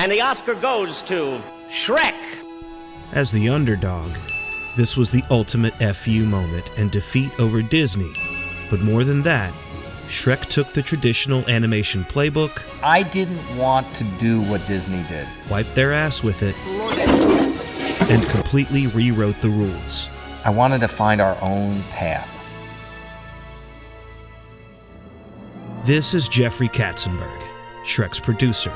And the Oscar goes to Shrek. As the underdog, this was the ultimate FU moment and defeat over Disney. But more than that, Shrek took the traditional animation playbook. I didn't want to do what Disney did. Wiped their ass with it, and completely rewrote the rules. I wanted to find our own path. This is Jeffrey Katzenberg, Shrek's producer,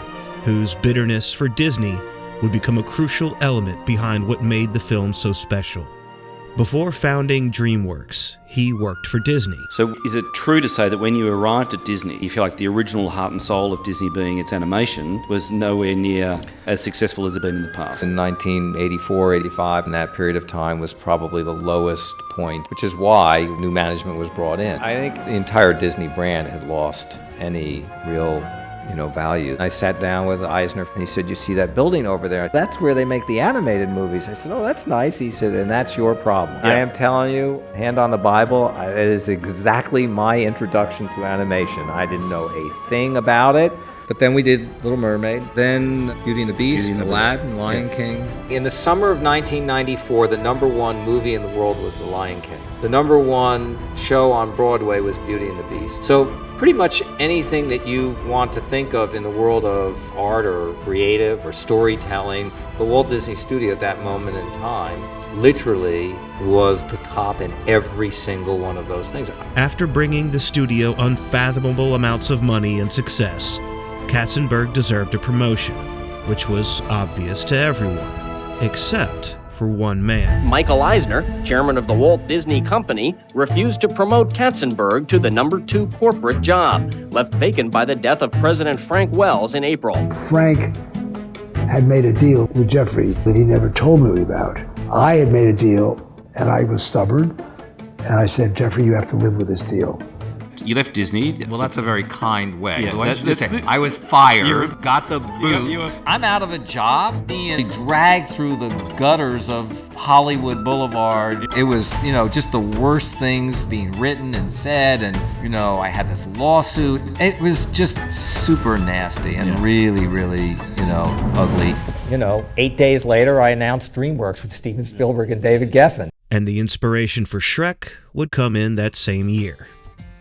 whose bitterness for Disney would become a crucial element behind what made the film so special. Before founding DreamWorks, he worked for Disney. So is it true to say that when you arrived at Disney, you feel like the original heart and soul of Disney being its animation was nowhere near as successful as it had been in the past? In 1984, 85, in that period of time was probably the lowest point, which is why new management was brought in. I think the entire Disney brand had lost any real value. I sat down with Eisner and he said, "You see that building over there? That's where they make the animated movies." I said, "Oh, that's nice." He said, "And that's your problem." Yeah. I am telling you, hand on the Bible, it is exactly my introduction to animation. I didn't know a thing about it. But then we did Little Mermaid, then Beauty and the Beast, Aladdin, Lion King. In the summer of 1994, the number one movie in the world was The Lion King. The number one show on Broadway was Beauty and the Beast. So pretty much anything that you want to think of in the world of art or creative or storytelling, the Walt Disney Studio at that moment in time literally was the top in every single one of those things. After bringing the studio unfathomable amounts of money and success, Katzenberg deserved a promotion, which was obvious to everyone, except for one man. Michael Eisner, chairman of the Walt Disney Company, refused to promote Katzenberg to the number 2 corporate job, left vacant by the death of President Frank Wells in April. Frank had made a deal with Jeffrey that he never told me about. I had made a deal, and I was stubborn, and I said, "Jeffrey, you have to live with this deal." You left Disney. Well, that's a very kind way. Yeah, Listen, I was fired, got the boot. I'm out of a job, being dragged through the gutters of Hollywood Boulevard. It was, just the worst things being written and said, and, I had this lawsuit. It was just super nasty and really, really, ugly. 8 days later, I announced DreamWorks with Steven Spielberg and David Geffen. And the inspiration for Shrek would come in that same year.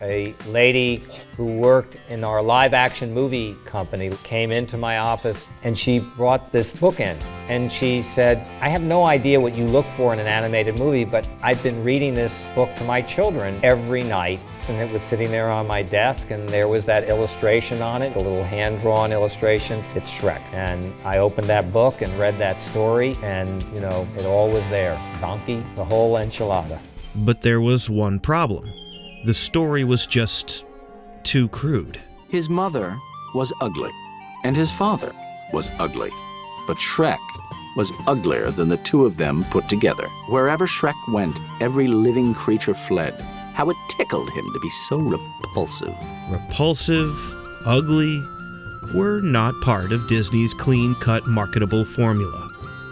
A lady who worked in our live-action movie company came into my office and she brought this book in. And she said, "I have no idea what you look for in an animated movie, but I've been reading this book to my children every night." And it was sitting there on my desk and there was that illustration on it, a little hand-drawn illustration. It's Shrek. And I opened that book and read that story and, it all was there. Donkey, the whole enchilada. But there was one problem. The story was just too crude. His mother was ugly, and his father was ugly. But Shrek was uglier than the two of them put together. Wherever Shrek went, every living creature fled. How it tickled him to be so repulsive. Repulsive, ugly, were not part of Disney's clean-cut marketable formula.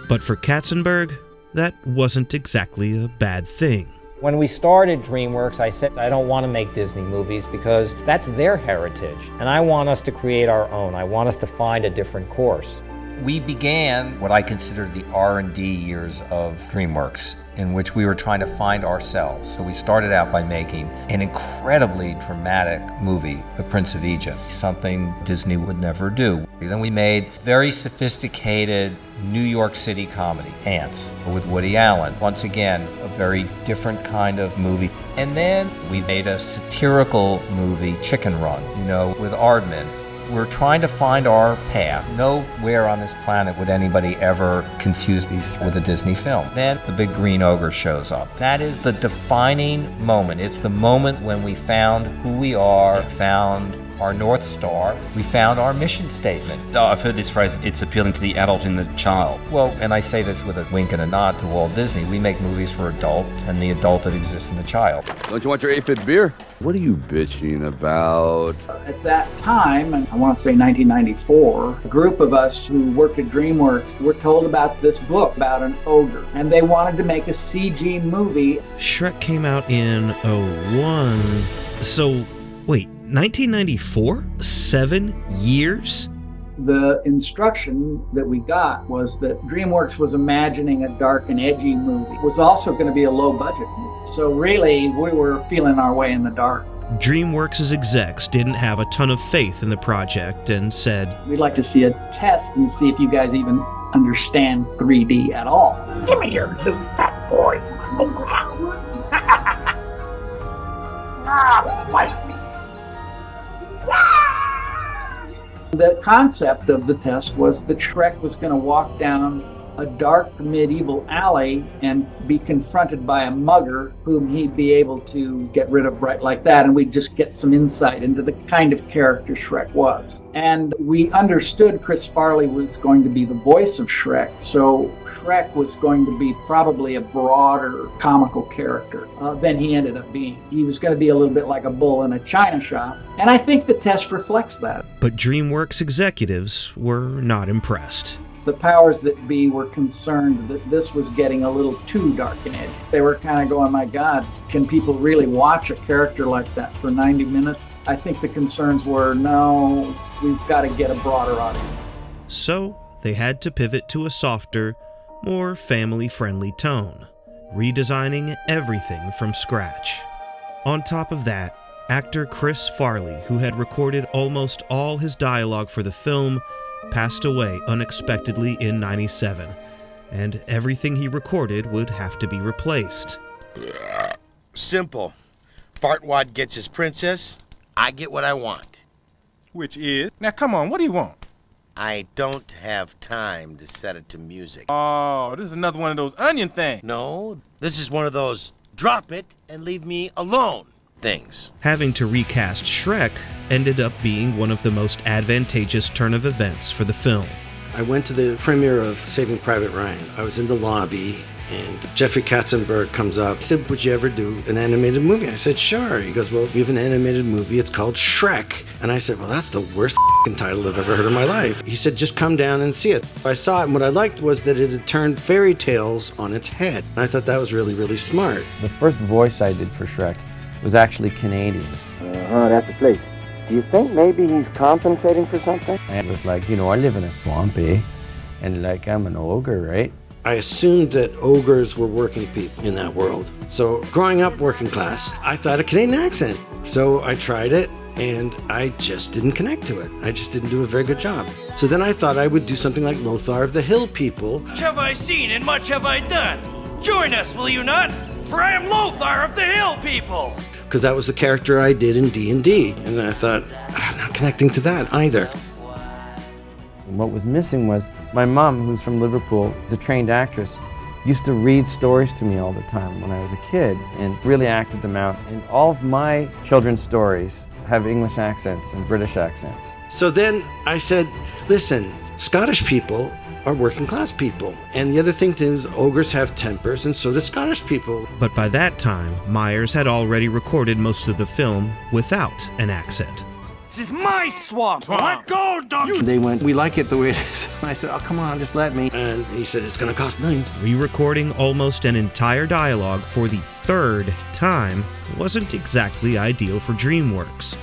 But for Katzenberg, that wasn't exactly a bad thing. When we started DreamWorks, I said, I don't want to make Disney movies because that's their heritage. And I want us to create our own. I want us to find a different course. We began what I consider the R&D years of DreamWorks, in which we were trying to find ourselves. So we started out by making an incredibly dramatic movie, The Prince of Egypt, something Disney would never do. Then we made very sophisticated New York City comedy, Ants, with Woody Allen. Once again, a very different kind of movie. And then we made a satirical movie, Chicken Run, with Aardman. We're trying to find our path. Nowhere on this planet would anybody ever confuse these with a Disney film. Then the big green ogre shows up. That is the defining moment. It's the moment when we found who we are, found our North Star, we found our mission statement. I've heard this phrase, it's appealing to the adult in the child. Well, and I say this with a wink and a nod to Walt Disney. We make movies for adult and the adult that exists in the child. Don't you want your 8-bit beer? What are you bitching about? At that time, and I want to say 1994, a group of us who worked at DreamWorks were told about this book about an ogre, and they wanted to make a CG movie. Shrek came out in '01. So, wait, 1994? 7 years? The instruction that we got was that DreamWorks was imagining a dark and edgy movie. It was also going to be a low-budget movie. So really, we were feeling our way in the dark. DreamWorks' execs didn't have a ton of faith in the project and said, "We'd like to see a test and see if you guys even understand 3D at all." Give me your little fat boy. Fight me. The concept of the test was that Shrek was going to walk down a dark medieval alley and be confronted by a mugger whom he'd be able to get rid of right like that, and we'd just get some insight into the kind of character Shrek was. And we understood Chris Farley was going to be the voice of Shrek, so Shrek was going to be probably a broader comical character than he ended up being. He was going to be a little bit like a bull in a china shop, and I think the test reflects that. But DreamWorks executives were not impressed. The powers that be were concerned that this was getting a little too dark and edgy. They were kind of going, my God, can people really watch a character like that for 90 minutes? I think the concerns were, no, we've got to get a broader audience. So they had to pivot to a softer, more family-friendly tone, redesigning everything from scratch. On top of that, actor Chris Farley, who had recorded almost all his dialogue for the film, passed away unexpectedly in '97, and everything he recorded would have to be replaced. Simple. Fartwad gets his princess, I get what I want. Which is? Now come on, what do you want? I don't have time to set it to music. Oh, this is another one of those onion things. No, this is one of those drop it and leave me alone things. Having to recast Shrek ended up being one of the most advantageous turn of events for the film. I went to the premiere of Saving Private Ryan. I was in the lobby, and Jeffrey Katzenberg comes up. He said, would you ever do an animated movie? I said, sure. He goes, well, we have an animated movie. It's called Shrek. And I said, well, that's the worst title I've ever heard in my life. He said, just come down and see it. I saw it, and what I liked was that it had turned fairy tales on its head. And I thought that was really, really smart. The first voice I did for Shrek was actually Canadian. That's the place. Do you think maybe he's compensating for something? And it was like, you know, I live in a swamp, eh? And like, I'm an ogre, right? I assumed that ogres were working people in that world. So growing up working class, I thought a Canadian accent. So I tried it, and I just didn't connect to it. I just didn't do a very good job. So then I thought I would do something like Lothar of the Hill People. Much have I seen and much have I done. Join us, will you not? For I am Lothar of the Hill People. Because that was the character I did in D&D. And I thought, I'm not connecting to that either. What was missing was my mom, who's from Liverpool, is a trained actress, used to read stories to me all the time when I was a kid and really acted them out. And all of my children's stories have English accents and British accents. So then I said, listen, Scottish people are working class people. And the other thing is ogres have tempers, and so do Scottish people. But by that time, Myers had already recorded most of the film without an accent. This is my swamp. Let go, dog. They went, we like it the way it is. I said, oh, come on, just let me. And he said, it's going to cost millions. Re-recording almost an entire dialogue for the third time wasn't exactly ideal for DreamWorks.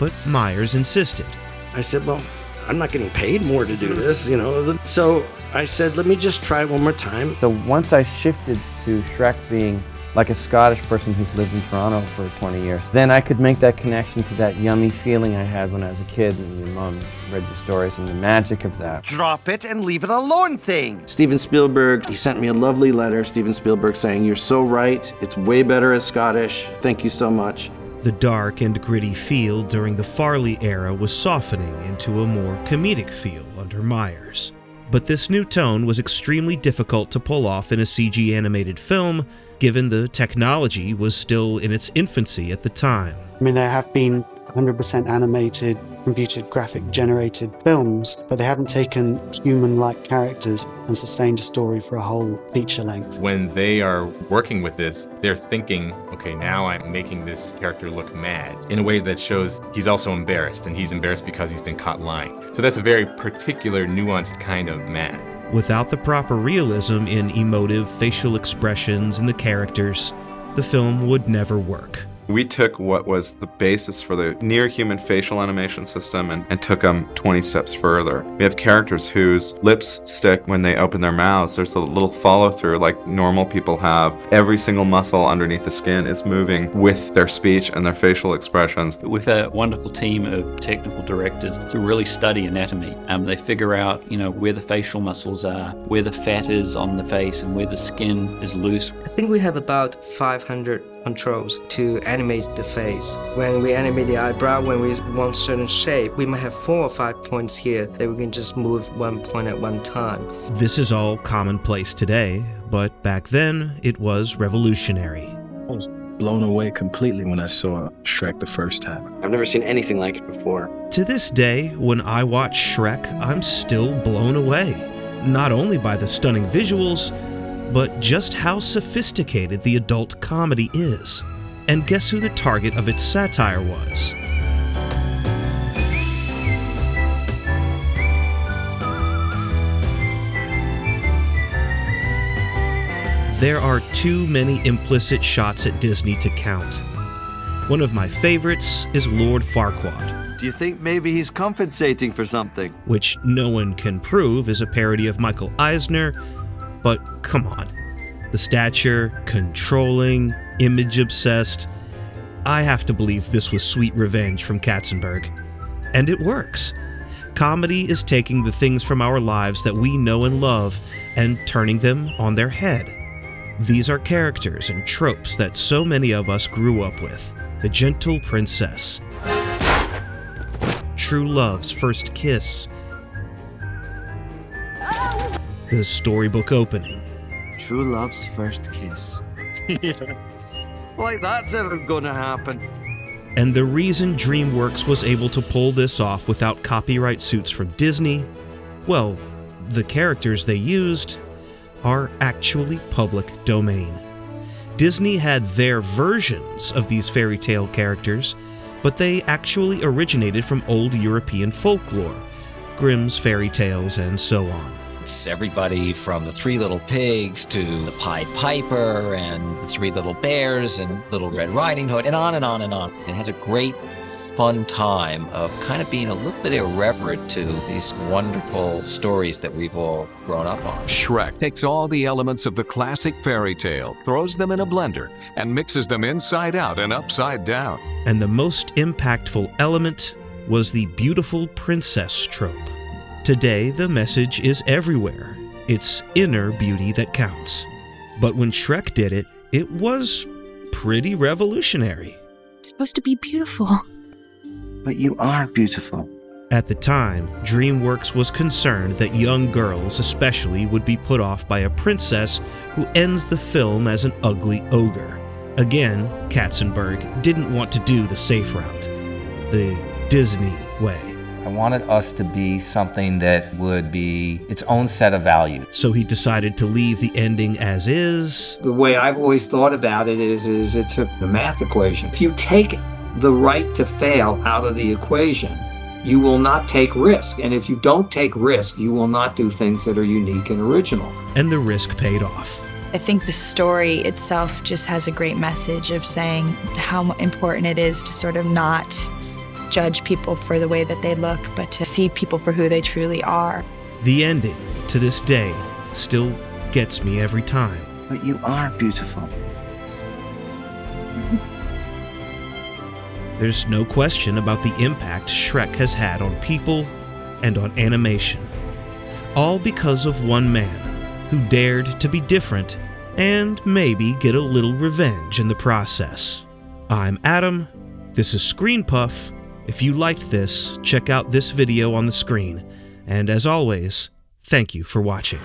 But Myers insisted. I said, well, I'm not getting paid more to do this, you know. So I said, let me just try one more time. So once I shifted to Shrek being like a Scottish person who's lived in Toronto for 20 years, then I could make that connection to that yummy feeling I had when I was a kid and your mom read your stories and the magic of that. Drop it and leave it alone thing. Steven Spielberg, he sent me a lovely letter, Steven Spielberg, saying, you're so right, it's way better as Scottish, thank you so much. The dark and gritty feel during the Farley era was softening into a more comedic feel under Myers. But this new tone was extremely difficult to pull off in a CG animated film, given the technology was still in its infancy at the time. I mean, there have been 100% animated, computer graphic generated films, but they haven't taken human-like characters and sustained a story for a whole feature length. When they are working with this, they're thinking, okay, now I'm making this character look mad in a way that shows he's also embarrassed, and he's embarrassed because he's been caught lying. So that's a very particular, nuanced kind of mad. Without the proper realism in emotive facial expressions and the characters, the film would never work. We took what was the basis for the near-human facial animation system and took them 20 steps further. We have characters whose lips stick when they open their mouths. There's a little follow-through like normal people have. Every single muscle underneath the skin is moving with their speech and their facial expressions. With a wonderful team of technical directors who really study anatomy, they figure out, where the facial muscles are, where the fat is on the face, and where the skin is loose. I think we have about 500 controls to animate the face. When we animate the eyebrow, when we want certain shape, we might have 4 or 5 points here that we can just move one point at one time. This is all commonplace today, but back then it was revolutionary. I was blown away completely when I saw Shrek the first time. I've never seen anything like it before. To this day, when I watch Shrek, I'm still blown away. Not only by the stunning visuals, but just how sophisticated the adult comedy is. And guess who the target of its satire was? There are too many implicit shots at Disney to count. One of my favorites is Lord Farquaad. Do you think maybe he's compensating for something? Which no one can prove is a parody of Michael Eisner, but come on. The stature, controlling, image-obsessed. I have to believe this was sweet revenge from Katzenberg. And it works. Comedy is taking the things from our lives that we know and love and turning them on their head. These are characters and tropes that so many of us grew up with. The gentle princess. True love's first kiss. The storybook opening. True love's first kiss. Like that's ever gonna happen. And the reason DreamWorks was able to pull this off without copyright suits from Disney, well, the characters they used are actually public domain. Disney had their versions of these fairy tale characters, but they actually originated from old European folklore, Grimm's fairy tales, and so on. It's everybody from the Three Little Pigs to the Pied Piper and the Three Little Bears and Little Red Riding Hood and on and on and on. It has a great fun time of kind of being a little bit irreverent to these wonderful stories that we've all grown up on. Shrek takes all the elements of the classic fairy tale, throws them in a blender, and mixes them inside out and upside down. And the most impactful element was the beautiful princess trope. Today, the message is everywhere. It's inner beauty that counts. But when Shrek did it, it was pretty revolutionary. It's supposed to be beautiful. But you are beautiful. At the time, DreamWorks was concerned that young girls especially would be put off by a princess who ends the film as an ugly ogre. Again, Katzenberg didn't want to do the safe route, the Disney way. I wanted us to be something that would be its own set of values. So he decided to leave the ending as is. The way I've always thought about it is it's a math equation. If you take the right to fail out of the equation, you will not take risk. And if you don't take risk, you will not do things that are unique and original. And the risk paid off. I think the story itself just has a great message of saying how important it is to sort of not judge people for the way that they look, but to see people for who they truly are. The ending, to this day, still gets me every time. But you are beautiful. There's no question about the impact Shrek has had on people and on animation. All because of one man who dared to be different and maybe get a little revenge in the process. I'm Adam. This is ScreenPuff. If you liked this, check out this video on the screen. And as always, thank you for watching.